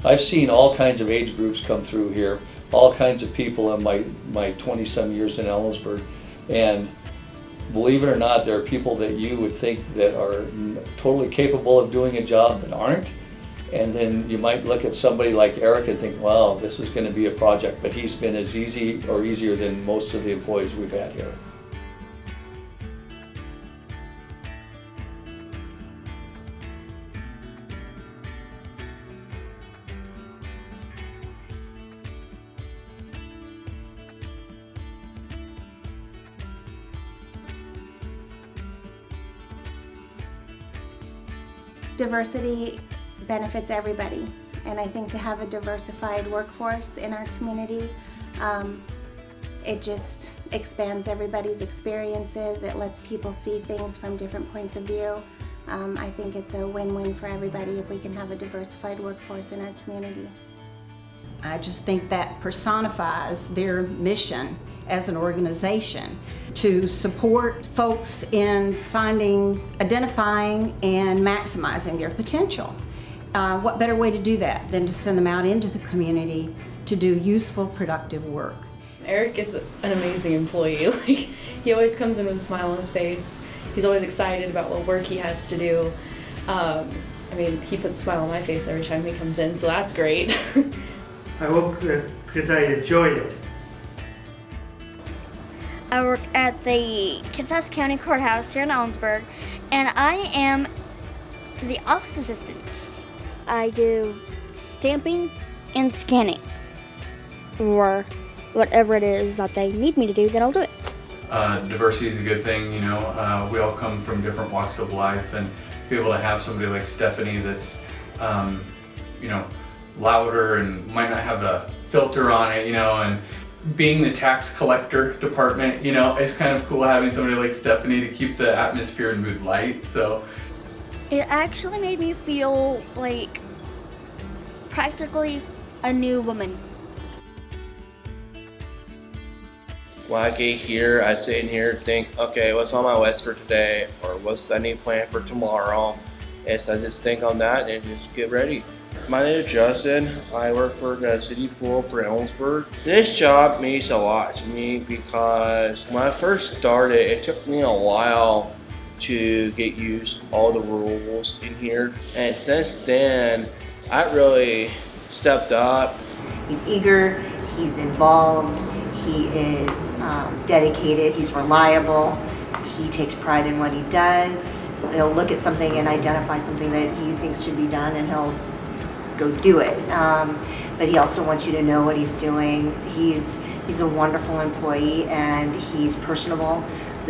I've seen all kinds of age groups come through here, all kinds of people in my 20-some years in Ellensburg. And believe it or not, there are people that you would think that are totally capable of doing a job that aren't. And then you might look at somebody like Eric and think, wow, this is going to be a project. But he's been as easy or easier than most of the employees we've had here. Diversity benefits everybody, and I think to have a diversified workforce in our community, it just expands everybody's experiences. It lets people see things from different points of view. I think it's a win-win for everybody if we can have a diversified workforce in our community. I just think that personifies their mission as an organization to support folks in finding, identifying, and maximizing their potential. What better way to do that than to send them out into the community to do useful, productive work? Eric is an amazing employee. Like, he always comes in with a smile on his face. He's always excited about what work he has to do. I mean, he puts a smile on my face every time he comes in, so that's great. I work because I enjoy it. I work at the Kansas County Courthouse here in Ellensburg, and I am the office assistant. I do stamping and scanning, or whatever it is that they need me to do, then I'll do it. Diversity is a good thing, you know. We all come from different walks of life, and to be able to have somebody like Stephanie that's, you know, louder and might not have a filter on it, you know, and being the tax collector department, you know, it's kind of cool having somebody like Stephanie to keep the atmosphere and mood light. So It actually made me feel like practically a new woman. When I get here, I sit in here and think, okay, what's on my list for today, or what's I need planned for tomorrow, and so I just think on that and just get ready. My name is Justin. I work for the city pool for Ellensburg. This job means a lot to me because when I first started, it took me a while to get used to all the rules in here. And since then, I really stepped up. He's eager, he's involved, he is dedicated, he's reliable, he takes pride in what he does. He'll look at something and identify something that he thinks should be done, and he'll go do it. But he also wants you to know what he's doing. He's a wonderful employee, and he's personable.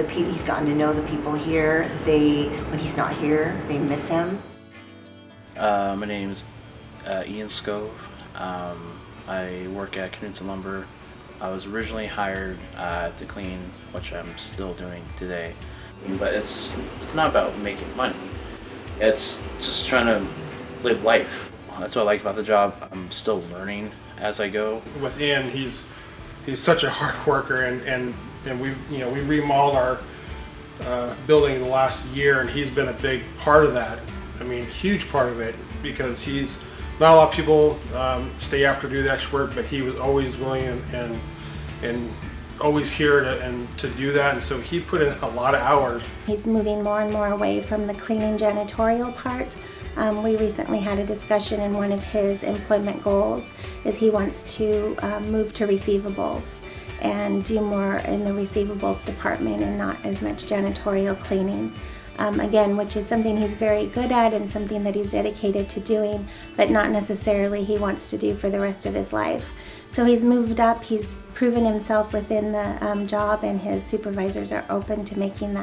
He's gotten to know the people here. When he's not here, they miss him. My name's Ian Scove. I work at Knudsen Lumber. I was originally hired to clean, which I'm still doing today. But it's not about making money. It's just trying to live life. That's what I like about the job. I'm still learning as I go. With Ian, he's such a hard worker, and we remodeled our building in the last year, and he's been a big part of that. I mean, huge part of it, because he's not a lot of people stay after do the extra work, but he was always willing and always here to do that, and so he put in a lot of hours. He's moving more and more away from the cleaning janitorial part. We recently had a discussion, and one of his employment goals is he wants to move to receivables and do more in the receivables department and not as much janitorial cleaning. Again, which is something he's very good at and something that he's dedicated to doing, but not necessarily he wants to do for the rest of his life. So he's moved up, he's proven himself within the job, and his supervisors are open to making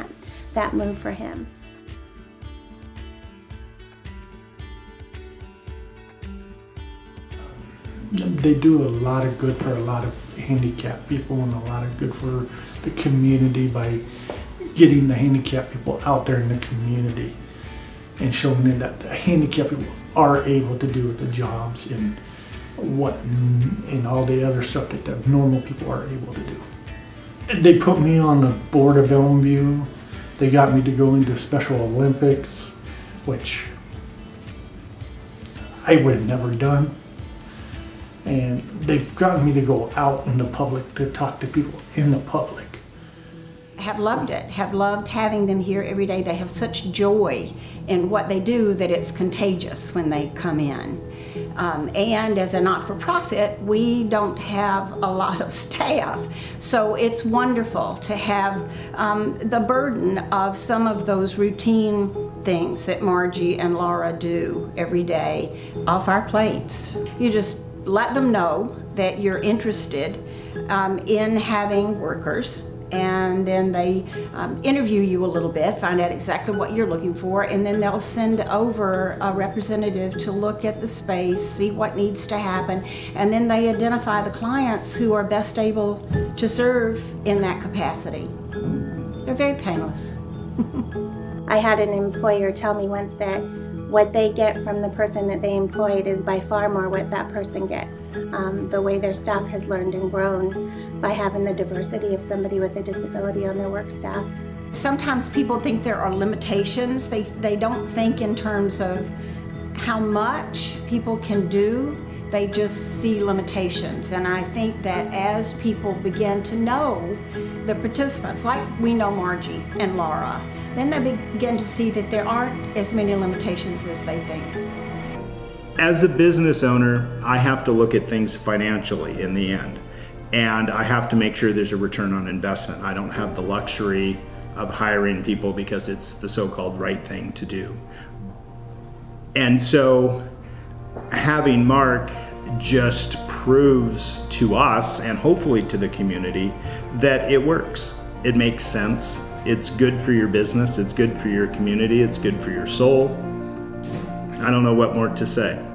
that move for him. They do a lot of good for a lot of handicapped people, and a lot of good for the community by getting the handicapped people out there in the community and showing them that the handicapped people are able to do the jobs and all the other stuff that the normal people are able to do. They put me on the board of Elmview. They got me to go into Special Olympics, which I would have never done And they've gotten me to go out in the public to talk to people in the public. Have loved it, have loved having them here every day. They have such joy in what they do that it's contagious when they come in. And as a not-for-profit, we don't have a lot of staff. So it's wonderful to have the burden of some of those routine things that Margie and Laura do every day off our plates. You just let them know that you're interested in having workers, and then they interview you a little bit, find out exactly what you're looking for, and then they'll send over a representative to look at the space, see what needs to happen, and then they identify the clients who are best able to serve in that capacity. They're very painless. I had an employer tell me once that what they get from the person that they employed is by far more what that person gets. The way their staff has learned and grown by having the diversity of somebody with a disability on their work staff. Sometimes people think there are limitations. They don't think in terms of how much people can do. They just see limitations. And I think that as people begin to know the participants, like we know Margie and Laura, then they begin to see that there aren't as many limitations as they think. As a business owner, I have to look at things financially in the end. And I have to make sure there's a return on investment. I don't have the luxury of hiring people because it's the so-called right thing to do. And so having Mark just proves to us, and hopefully to the community, that it works. It makes sense. It's good for your business. It's good for your community. It's good for your soul. I don't know what more to say.